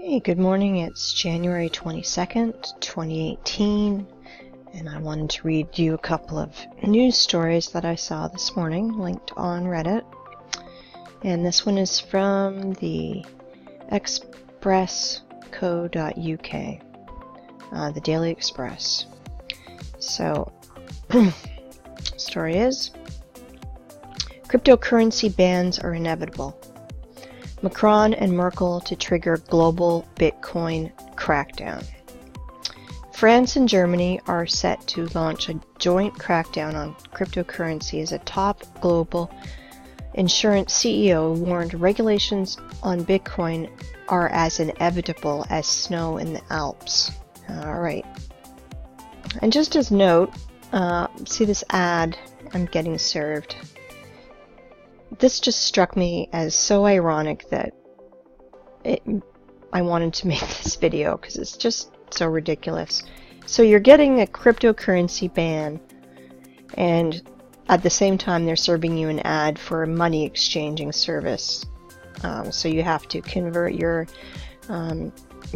Hey, good morning. It's January 22nd, 2018, and I wanted to read you a couple of news stories that I saw this morning linked on Reddit. And this one is from the express.co.uk, the Daily Express. So, story is, cryptocurrency bans are inevitable. Macron and Merkel to trigger global Bitcoin crackdown. France and Germany are set to launch a joint crackdown on cryptocurrency as a top global insurance CEO warned regulations on Bitcoin are as inevitable as snow in the Alps. All right. And just as note, see this ad I'm getting served. This just struck me as so ironic that I wanted to make this video because it's just so ridiculous. So you're getting a cryptocurrency ban, and at the same time they're serving you an ad for a money exchanging service. So you have to convert your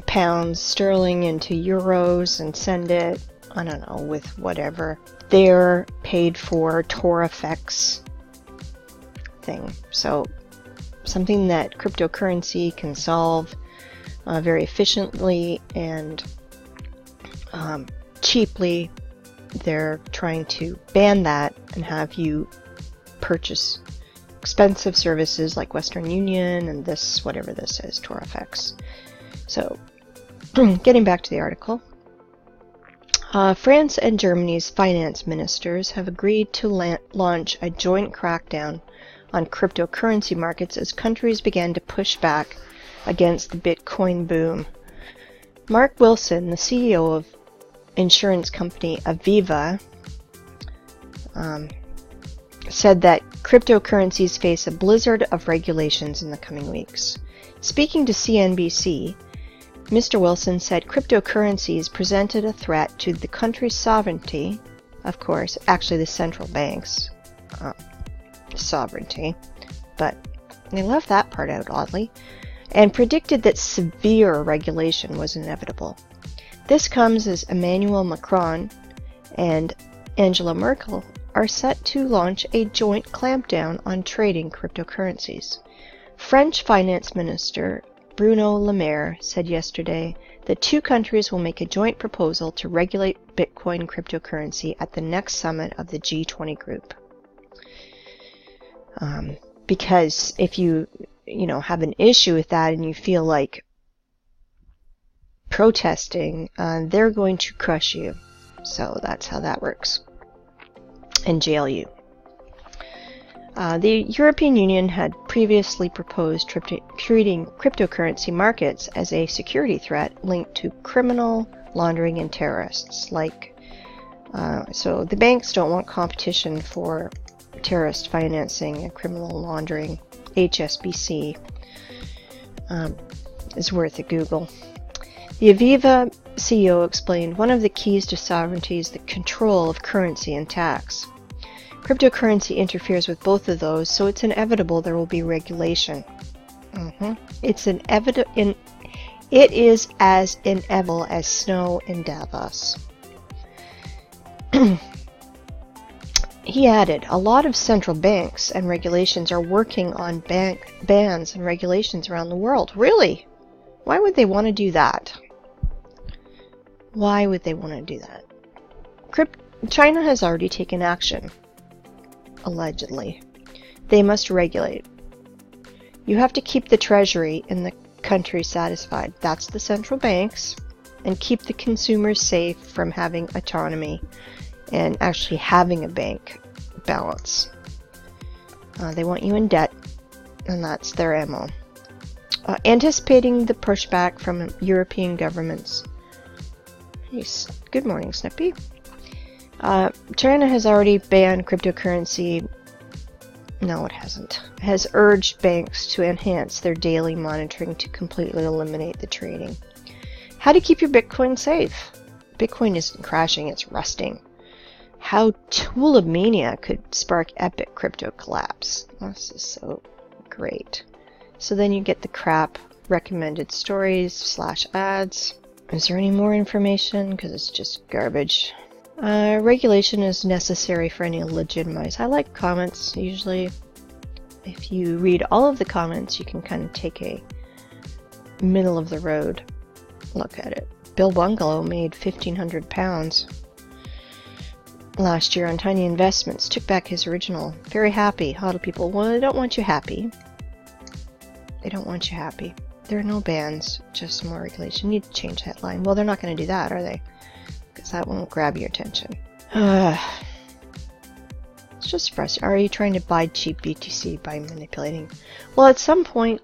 pounds sterling into euros and send it, I don't know, with whatever their paid for Tor effects thing. So something that cryptocurrency can solve very efficiently and cheaply. They're trying to ban that and have you purchase expensive services like Western Union and this, whatever this is, Tor effects. So getting back to the article. France and Germany's finance ministers have agreed to launch a joint crackdown on cryptocurrency markets as countries began to push back against the Bitcoin boom. Mark Wilson, the CEO of insurance company Aviva, said that cryptocurrencies face a blizzard of regulations in the coming weeks. Speaking to CNBC, Mr. Wilson said cryptocurrencies presented a threat to the country's sovereignty, of course, actually the central bank's sovereignty, but they left that part out oddly, and predicted that severe regulation was inevitable. This comes as Emmanuel Macron and Angela Merkel are set to launch a joint clampdown on trading cryptocurrencies. French Finance Minister Bruno Le Maire said yesterday that two countries will make a joint proposal to regulate Bitcoin cryptocurrency at the next summit of the G20 group. Because if you have an issue with that and you feel like protesting, they're going to crush you. So that's how that works. And jail you. The European Union had previously proposed treating cryptocurrency markets as a security threat linked to criminal laundering and terrorists. So the banks don't want competition for terrorist financing and criminal laundering. HSBC is worth a Google. The Aviva CEO explained one of the keys to sovereignty is the control of currency and tax. Cryptocurrency interferes with both of those, so it's inevitable there will be regulation. It is as inevitable as snow in Davos. He added, a lot of central banks and regulations are working on bans and regulations around the world. Really? Why would they want to do that? Why would they want to do that? China has already taken action. Allegedly. They must regulate. You have to keep the treasury in the country satisfied. That's the central banks. And keep the consumers safe from having autonomy and actually having a bank balance. They want you in debt, and that's their MO. Anticipating the pushback from European governments. Hey, good morning, Snippy. China has already banned cryptocurrency. No, it hasn't. Has urged banks to enhance their daily monitoring to completely eliminate the trading. How to keep your Bitcoin safe? Bitcoin isn't crashing, it's rusting. How Tulamania could spark epic crypto collapse. This is so great. So then you get the crap recommended stories / ads. Is there any more information? Because it's just garbage. Regulation is necessary for any legitimized. I like comments. Usually, if you read all of the comments, you can kind of take a middle of the road look at it. Bill Bungalow made £1,500 last year on tiny investments. Took back his original. Very happy. How do people? Well, they don't want you happy. They don't want you happy. There are no bans, just more regulation. You need to change that line. Well, they're not going to do that, are they? Because that won't grab your attention. It's just frustrating. Are you trying to buy cheap BTC by manipulating? Well, at some point,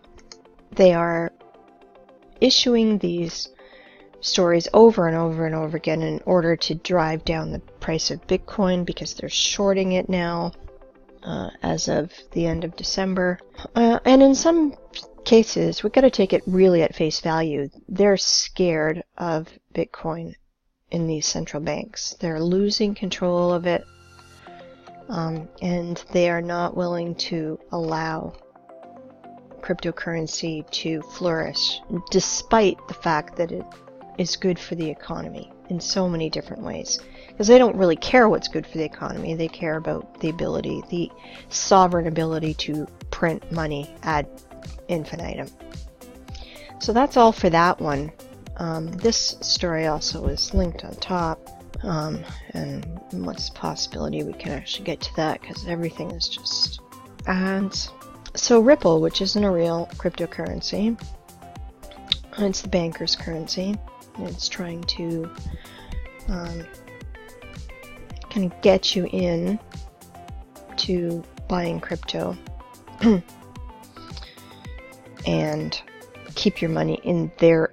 they are issuing these stories over and over and over again in order to drive down the price of Bitcoin because they're shorting it now as of the end of December. And in some cases, we've got to take it really at face value. They're scared of Bitcoin in these central banks. They're losing control of it, and they are not willing to allow cryptocurrency to flourish, despite the fact that it is good for the economy in so many different ways. Because they don't really care what's good for the economy. They care about the ability, the sovereign ability to print money ad infinitum. So that's all for that one. This story also is linked on top, and what's the possibility we can actually get to that, because everything is just ads. So Ripple, which isn't a real cryptocurrency, it's the banker's currency. It's trying to kind of get you in to buying crypto and keep your money in their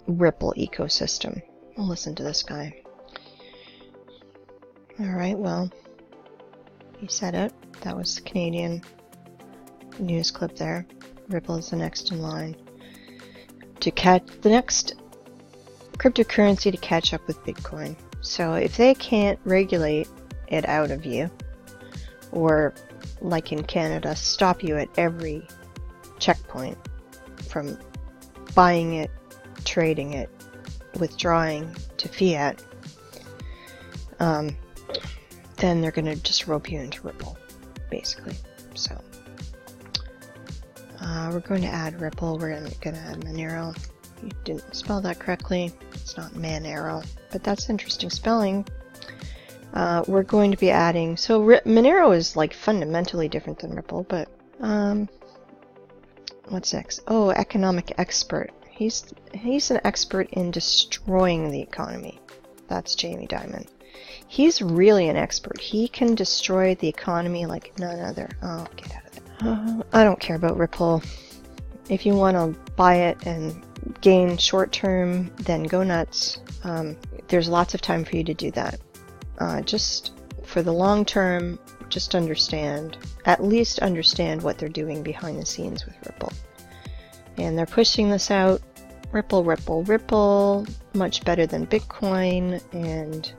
Ripple ecosystem. Well, listen to this guy. Alright, well, he said it. That was the Canadian news clip there. Ripple is the next in line to catch the next cryptocurrency to catch up with Bitcoin. So if they can't regulate it out of you, or like in Canada, stop you at every checkpoint from buying it, trading it, withdrawing to fiat, then they're going to just rope you into Ripple, basically. So we're going to add Ripple. We're going to add Monero. You didn't spell that correctly. It's not Manero, but that's interesting spelling. We're going to be adding, so Monero is like fundamentally different than Ripple, but what's next? Oh, economic expert. He's an expert in destroying the economy. That's Jamie Dimon. He's really an expert. He can destroy the economy like none other. Oh, get out of it. I don't care about Ripple. If you want to buy it and gain short term, then go nuts. There's lots of time for you to do that. Just for the long term, just understand, at least understand what they're doing behind the scenes with Ripple. And they're pushing this out. Ripple, Ripple, Ripple, much better than Bitcoin. And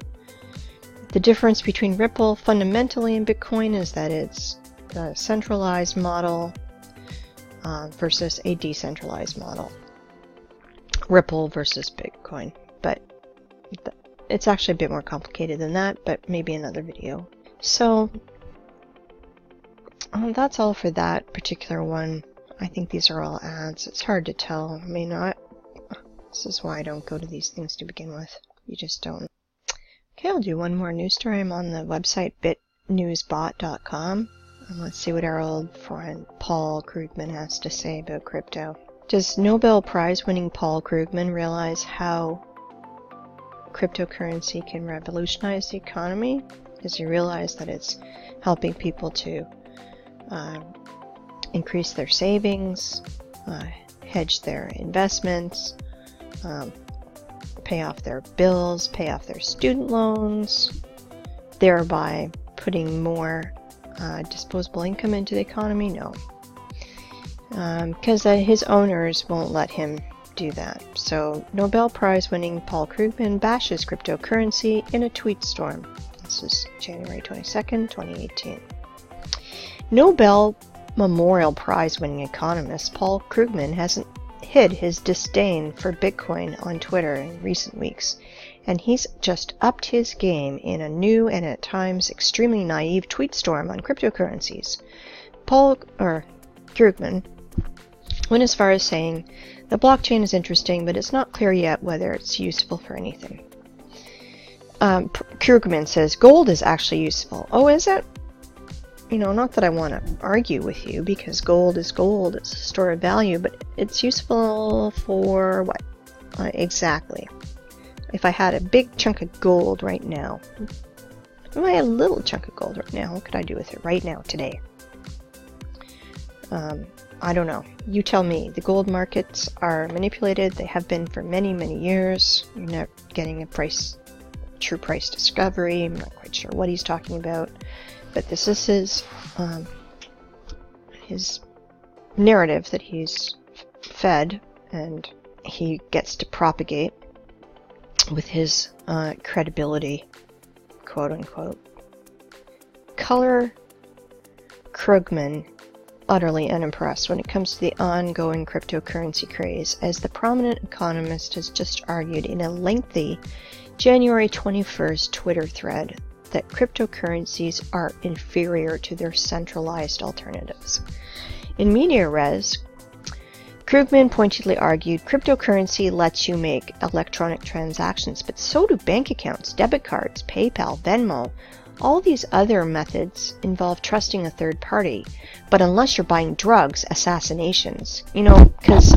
the difference between Ripple fundamentally and Bitcoin is that it's a centralized model versus a decentralized model. Ripple versus Bitcoin. But it's actually a bit more complicated than that, but maybe another video. So that's all for that particular one. I think these are all ads. It's hard to tell. I mean, this is why I don't go to these things to begin with. You just don't. Okay, I'll do one more news story. I'm on the website bitnewsbot.com. And let's see what our old friend Paul Krugman has to say about crypto. Does Nobel Prize winning Paul Krugman realize how cryptocurrency can revolutionize the economy? Does he realize that it's helping people to increase their savings, hedge their investments, pay off their bills, pay off their student loans, thereby putting more disposable income into the economy? No. Because his owners won't let him do that. So Nobel Prize winning Paul Krugman bashes cryptocurrency in a tweet storm. This is January 22nd, 2018. Nobel Memorial Prize winning economist Paul Krugman hasn't hid his disdain for Bitcoin on Twitter in recent weeks, and he's just upped his game in a new and at times extremely naive tweet storm on cryptocurrencies. Paul Krugman went as far as saying, "The blockchain is interesting, but it's not clear yet whether it's useful for anything." Krugman says, "Gold is actually useful." Oh, is it? You know, not that I want to argue with you, because gold is gold, it's a store of value, but it's useful for what? Exactly. If I had a big chunk of gold right now, if I had a little chunk of gold right now, what could I do with it right now, today? I don't know. You tell me. The gold markets are manipulated. They have been for many, many years. You're not getting a true price discovery. I'm not quite sure what he's talking about. But this is his narrative that he's fed and he gets to propagate with his credibility, quote unquote. Color Krugman utterly unimpressed when it comes to the ongoing cryptocurrency craze, as the prominent economist has just argued in a lengthy January 21st Twitter thread that cryptocurrencies are inferior to their centralized alternatives. In media res, Krugman pointedly argued cryptocurrency lets you make electronic transactions, but so do bank accounts, debit cards, PayPal, Venmo. All these other methods involve trusting a third party, but unless you're buying drugs, assassinations, you know, because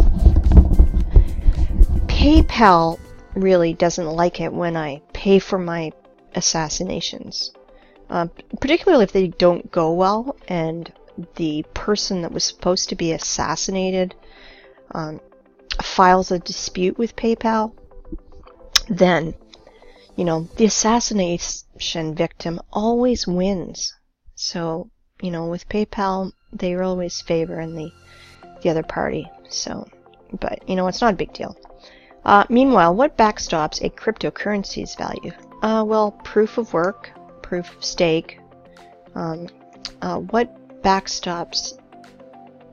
PayPal really doesn't like it when I pay for my assassinations, particularly if they don't go well and the person that was supposed to be assassinated files a dispute with PayPal. Then, you know, the assassination victim always wins. So, you know, with PayPal, they always favor in the other party. So, but, you know, it's not a big deal. Meanwhile, what backstops a cryptocurrency's value? Well, proof of work, proof of stake. What backstops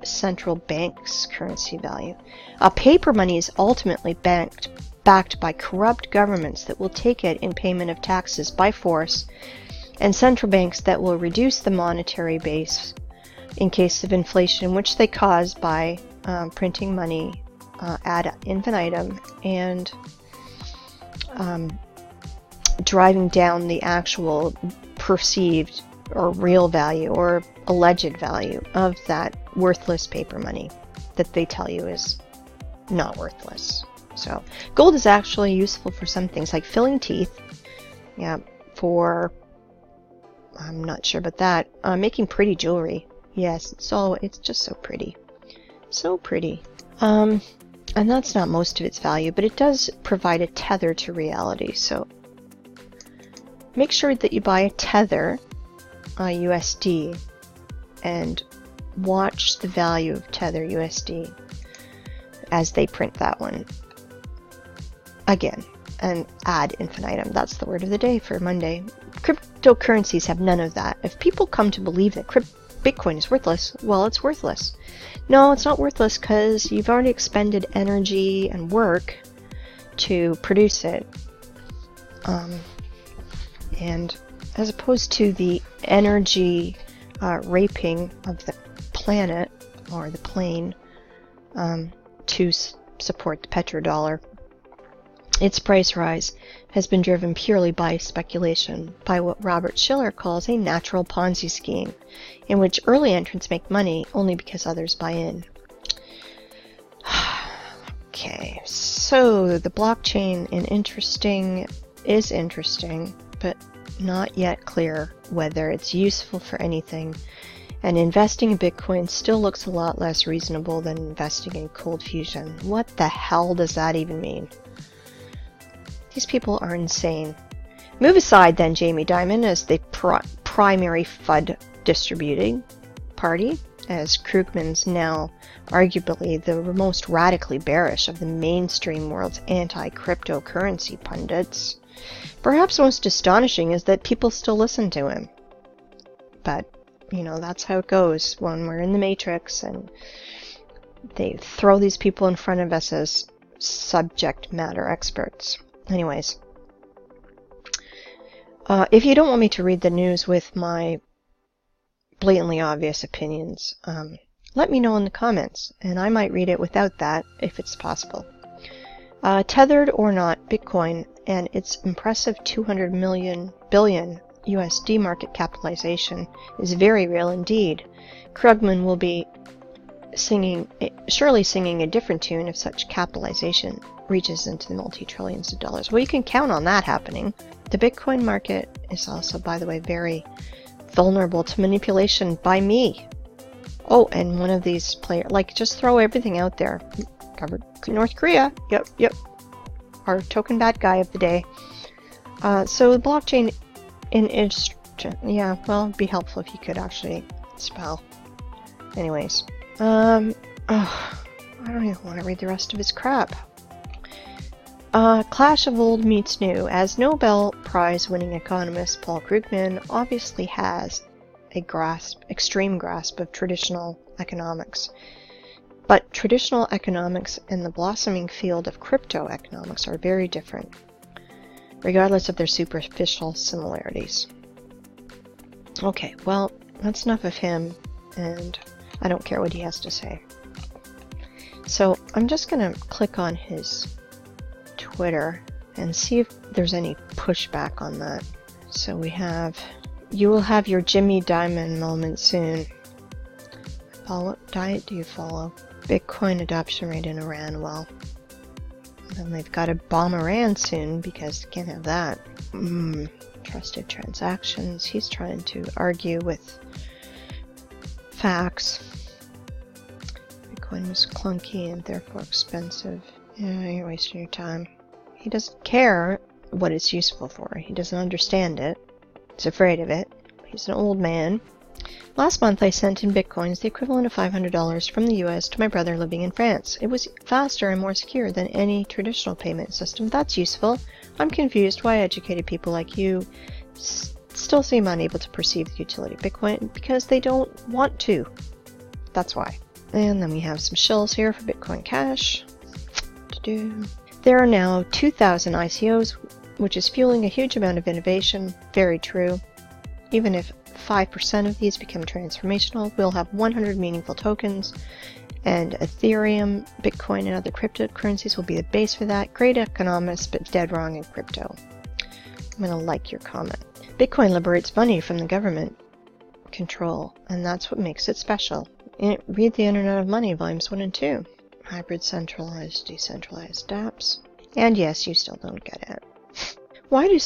central bank's currency value? Paper money is ultimately backed by corrupt governments that will take it in payment of taxes by force, and central banks that will reduce the monetary base in case of inflation, which they cause by printing money ad infinitum and driving down the actual perceived or real value or alleged value of that worthless paper money that they tell you is not worthless. So gold is actually useful for some things like filling teeth. Yeah, for, I'm not sure about that. Making pretty jewelry. Yes, it's just so pretty. So pretty. And that's not most of its value, but it does provide a tether to reality. So make sure that you buy a tether, USD, and watch the value of tether USD as they print that one again, and ad infinitum. That's the word of the day for Monday. Cryptocurrencies have none of that. If people come to believe that Bitcoin is worthless, well, it's worthless. No, it's not worthless because you've already expended energy and work to produce it. And as opposed to the energy raping of the planet or the plane to support the petrodollar, its price rise has been driven purely by speculation, by what Robert Shiller calls a natural Ponzi scheme, in which early entrants make money only because others buy in. Okay, so the blockchain is interesting, but not yet clear whether it's useful for anything, and investing in Bitcoin still looks a lot less reasonable than investing in cold fusion. What the hell does that even mean? These people are insane. Move aside then Jamie Dimon as the primary FUD distributing party, as Krugman's now arguably the most radically bearish of the mainstream world's anti-cryptocurrency pundits. Perhaps most astonishing is that people still listen to him. But, you know, that's how it goes when we're in the Matrix, and, you know, people they throw these people in front of us as subject matter experts. Anyways, if you don't want me to read the news with my blatantly obvious opinions, let me know in the comments, and I might read it without that if it's possible. Tethered or not, Bitcoin and its impressive 200 billion USD market capitalization is very real indeed. Krugman will be surely singing a different tune if such capitalization reaches into the multi-trillions of dollars. Well, you can count on that happening. The Bitcoin market is also, by the way, very vulnerable to manipulation by me. Oh, and one of these players, like, just throw everything out there. Covered North Korea. Yep. Our token bad guy of the day. So the blockchain yeah, well, it'd be helpful if you could actually spell. Anyways, I don't even want to read the rest of his crap. Clash of old meets new, as Nobel Prize-winning economist Paul Krugman obviously has a extreme grasp of traditional economics. But traditional economics and the blossoming field of crypto economics are very different, regardless of their superficial similarities. Okay, well, that's enough of him, and I don't care what he has to say. So I'm just going to click on his Twitter and see if there's any pushback on that. So we have, you will have your Jimmy Diamond moment soon. What diet do you follow? Bitcoin adoption rate in Iran. Well, then they've got to bomb Iran soon because they can't have that. Trusted transactions. He's trying to argue with facts. Bitcoin was clunky and therefore expensive. Yeah, you're wasting your time. He doesn't care what it's useful for. He doesn't understand it. He's afraid of it. He's an old man. Last month I sent in Bitcoins, the equivalent of $500 from the US to my brother living in France. It was faster and more secure than any traditional payment system. That's useful. I'm confused why educated people like you still seem unable to perceive the utility of Bitcoin because they don't want to. That's why. And then we have some shills here for Bitcoin Cash. There are now 2,000 ICOs, which is fueling a huge amount of innovation. Very true. Even if 5% of these become transformational, we'll have 100 meaningful tokens, and Ethereum, Bitcoin, and other cryptocurrencies will be the base for that. Great economists, but dead wrong in crypto. I'm going to like your comment. Bitcoin liberates money from the government control, and that's what makes it special. Read The Internet of Money, Volumes 1 and 2. Hybrid, centralized, decentralized dApps. And yes, you still don't get it. Why do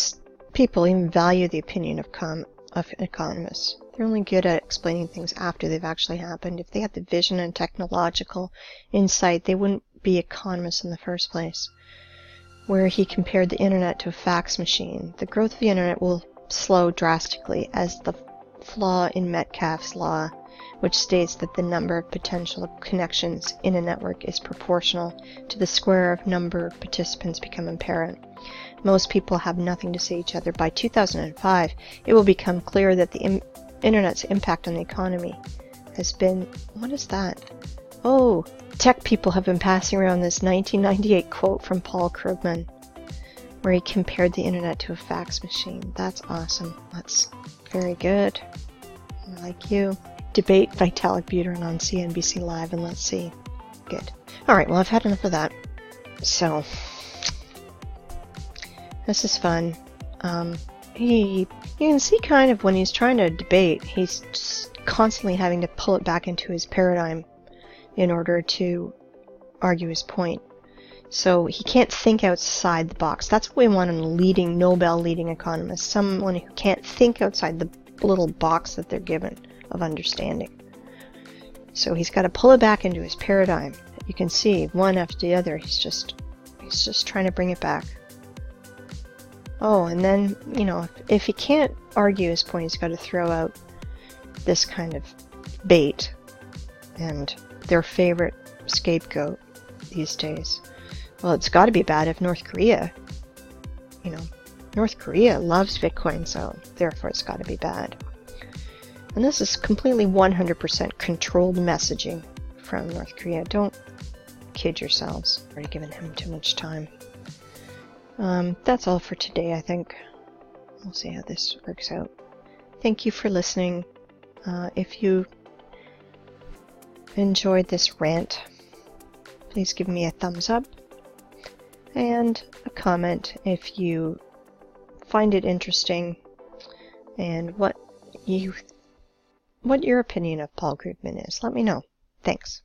people even value the opinion of economists? They're only good at explaining things after they've actually happened. If they had the vision and technological insight, they wouldn't be economists in the first place. Where he compared the internet to a fax machine. The growth of the internet will slow drastically as the flaw in Metcalfe's law, which states that the number of potential connections in a network is proportional to the square of number of participants become apparent. Most people have nothing to say to each other. By 2005, it will become clear that the internet's impact on the economy has been... What is that? Oh, tech people have been passing around this 1998 quote from Paul Krugman, where he compared the internet to a fax machine. That's awesome. That's very good. I like you. Debate Vitalik Buterin on CNBC Live, and let's see. Good. Alright, well, I've had enough of that. So, this is fun. You can see kind of when he's trying to debate, he's just constantly having to pull it back into his paradigm in order to argue his point. So he can't think outside the box. That's what we want in a Nobel leading economist. Someone who can't think outside the little box that they're given of understanding. So he's got to pull it back into his paradigm. You can see one after the other, he's just trying to bring it back. Oh, and then, you know, if he can't argue his point, he's got to throw out this kind of bait and their favorite scapegoat these days. Well, it's got to be bad if North Korea, you know, North Korea loves Bitcoin, so therefore it's got to be bad. And this is completely 100% controlled messaging from North Korea. Don't kid yourselves. Already given him too much time. That's all for today, I think. We'll see how this works out. Thank you for listening. If you enjoyed this rant, please give me a thumbs up and a comment if you find it interesting and what your opinion of Paul Krugman is. Let me know. Thanks.